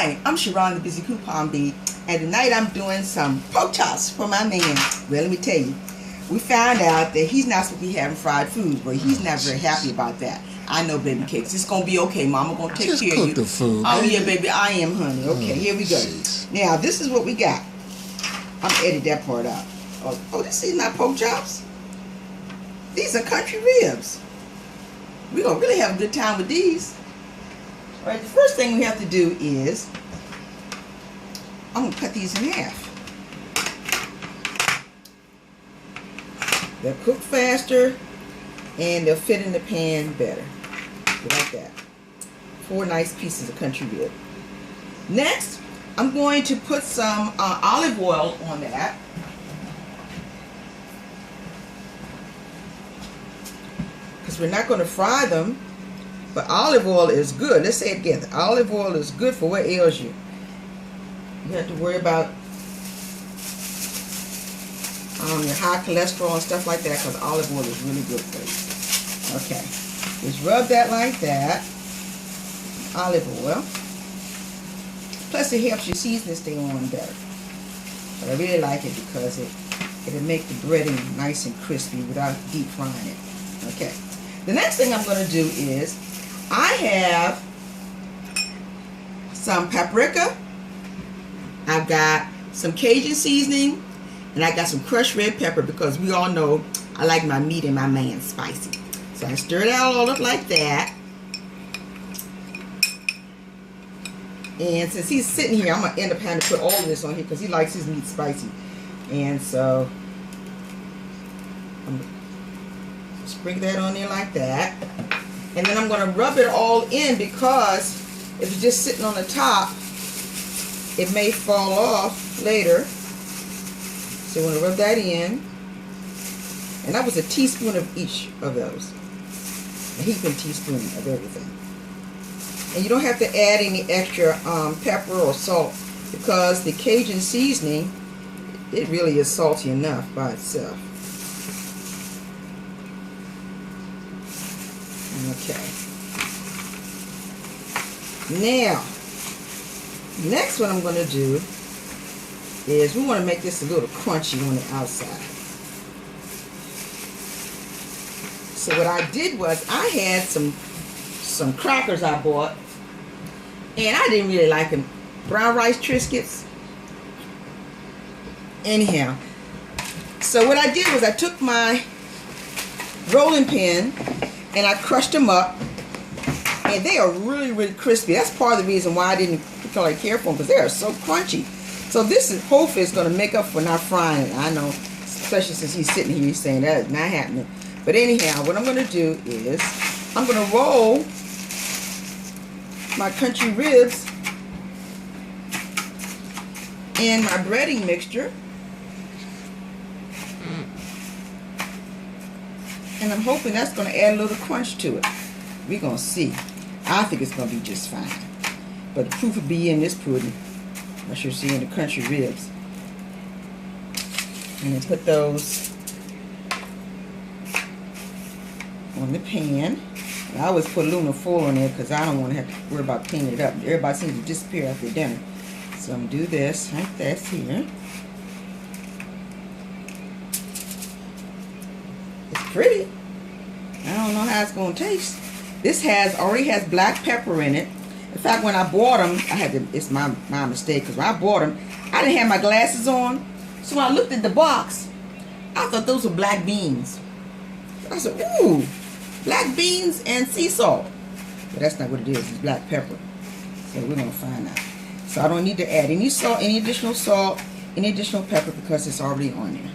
Hi, I'm Sharon the Busy Coupon Bee, and tonight I'm doing some pork chops for my man. Well, let me tell you, we found out that he's not supposed to be having fried food, but he's not very happy about that. I know, baby cakes. It's going to be okay. Mama going to take Just care cook of you. the food, oh, baby. yeah, baby. I am, honey. Okay, here we go. Jeez. Now, this is what we got. I'm going to edit that part out. Oh, this is not pork chops. These are country ribs. We're going to really have a good time with these. All right, the first thing we have to do is, I'm going to cut these in half. They'll cook faster and they'll fit in the pan better. Like that. 4 nice pieces of country rib. Next, I'm going to put some olive oil on that. Because we're not going to fry them, but olive oil is good. Let's say it together. Olive oil is good for what ails you. You have to worry about your high cholesterol and stuff like that, because olive oil is really good for you. Okay, just rub that like that. Olive oil. Plus it helps your seasoning stay on better. But I really like it because it'll make the breading nice and crispy without deep frying it. Okay. The next thing I'm going to do is, I have some paprika. I've got some Cajun seasoning, and I got some crushed red pepper, because we all know I like my meat and my man spicy. So I stir it all up like that. And since he's sitting here, I'm going to end up having to put all of this on here because he likes his meat spicy. And so I'm going to sprinkle that on there like that. And then I'm going to rub it all in, because if it's just sitting on the top, it may fall off later. So I'm going to rub that in. And that was a teaspoon of each of those. A heaping teaspoon of everything. And you don't have to add any extra pepper or salt, because the Cajun seasoning, it really is salty enough by itself. Okay. Now, next what I'm going to do is, we want to make this a little crunchy on the outside. So what I did was, I had some crackers I bought, and I didn't really like them. Brown rice Triscuits. Anyhow, so what I did was, I took my rolling pin and I crushed them up, and they are really, really crispy. That's part of the reason why I didn't particularly care for them, because they are so crunchy. So this is hopefully it's going to make up for not frying it. I know, especially since he's sitting here, he's saying that is not happening. But anyhow, what I'm going to do is, I'm going to roll my country ribs in my breading mixture. And I'm hoping that's going to add a little crunch to it. We're going to see. I think it's going to be just fine. But the proof will be in this pudding. I should see in the country ribs. And then put those on the pan. And I always put aluminum foil on there, because I don't want to have to worry about cleaning it up. Everybody seems to disappear after dinner. So I'm going to do this like this here. It's pretty. I don't know how it's going to taste. This already has black pepper in it. In fact, when I bought them, it's my mistake, because when I bought them, I didn't have my glasses on. So when I looked at the box, I thought those were black beans. I said, ooh, black beans and sea salt. But that's not what it is. It's black pepper. So we're going to find out. So I don't need to add any salt, any additional salt, any additional pepper, because it's already on there.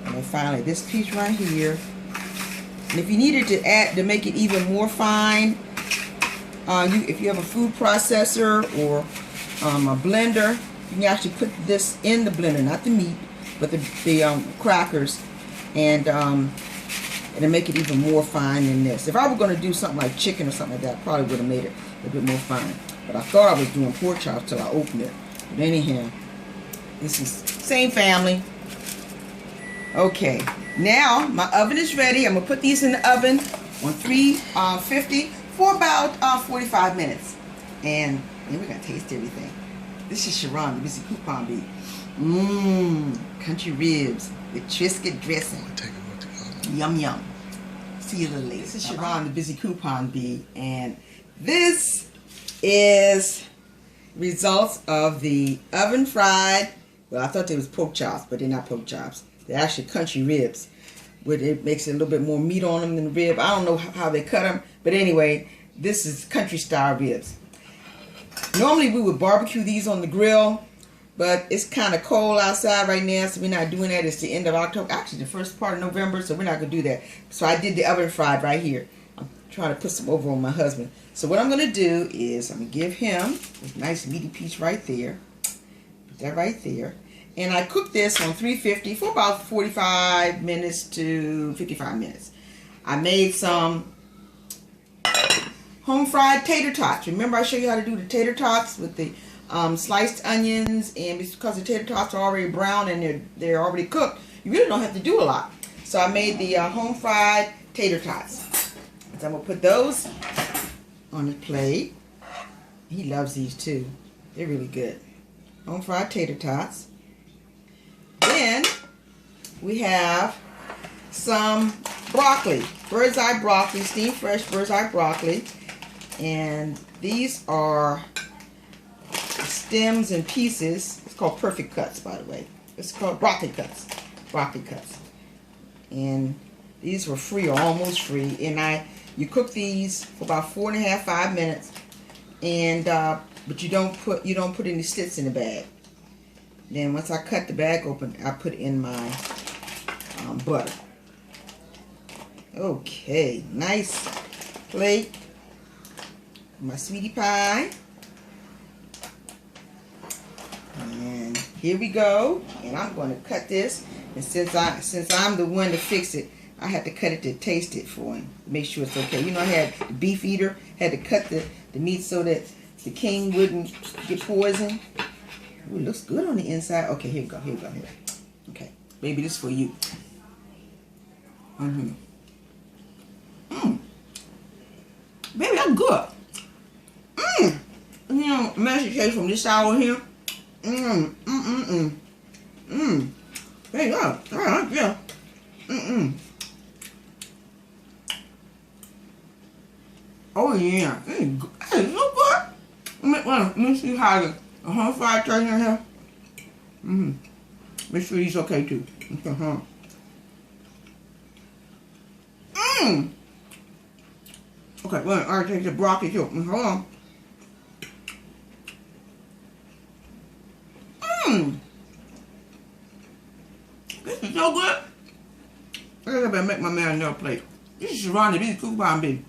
And then finally, this piece right here. And if you needed to add, to make it even more fine, if you have a food processor or a blender, you can actually put this in the blender, not the meat, but the crackers, and it'll make it even more fine than this. If I were going to do something like chicken or something like that, I probably would have made it a bit more fine. But I thought I was doing pork chops till I opened it. But anyhow, this is same family. Okay, now my oven is ready. I'm going to put these in the oven on 350 for about 45 minutes. And then we're gonna taste everything. This is Sharon, the busy coupon bee. Mmm, country ribs with Triscuit dressing. Yum yum. See you a little later. This is Sharon, the busy coupon bee, and this is results of the oven fried. Well, I thought they was pork chops, but they're not pork chops. They're actually country ribs. Where it makes it a little bit more meat on them than the rib. I don't know how they cut them, but anyway, this is country style ribs. Normally we would barbecue these on the grill, but it's kind of cold outside right now, so we're not doing that. It's the end of October, actually the first part of November, so we're not going to do that. So I did the oven fried right here. I'm trying to put some over on my husband. So what I'm going to do is I'm going to give him a nice meaty piece right there. Put that right there. And I cooked this on 350 for about 45 minutes to 55 minutes. I made some home fried tater tots. Remember I showed you how to do the tater tots with the sliced onions, and because the tater tots are already brown and they're already cooked, you really don't have to do a lot. So I made the home fried tater tots. So I'm going to put those on the plate. He loves these too. They're really good. Home fried tater tots. Then we have some broccoli, bird's eye broccoli, steamed fresh bird's eye broccoli, and these are stems and pieces. It's called perfect cuts, by the way. It's called broccoli cuts, and these were free or almost free. And you cook these for about 4.5 to 5 minutes, and but you don't put any slits in the bag. Then once I cut the bag open, I put in my butter. Okay, nice plate. My sweetie pie. And here we go. And I'm going to cut this. And since I'm the one to fix it, I had to cut it to taste it for him. Make sure it's okay. You know, I had the beef eater, had to cut the meat so that the king wouldn't get poisoned. Ooh, it looks good on the inside. Okay, here we go. Okay, baby, this is for you. Baby, that's good. You know, mashed potatoes from this side over here. There you go. All right, yeah. Oh yeah, it's so good. Let me see how the home fried turkey in here. Make sure he's okay too. Okay, well, I'll take the broccoli too. Hold on. This is so good. I better make my man another plate. This is Sharon, the busy coupon bee.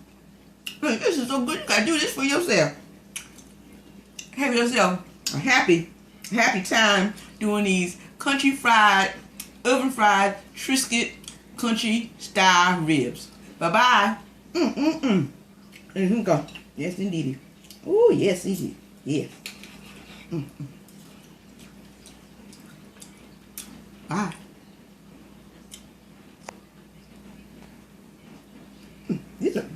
Look, this is so good. You gotta do this for yourself. Have yourself a happy time doing these country fried, oven fried Triscuit country style ribs. Bye bye. Here we go. Yes, indeed. Oh, yes, indeed. Yeah. Bye. These are good.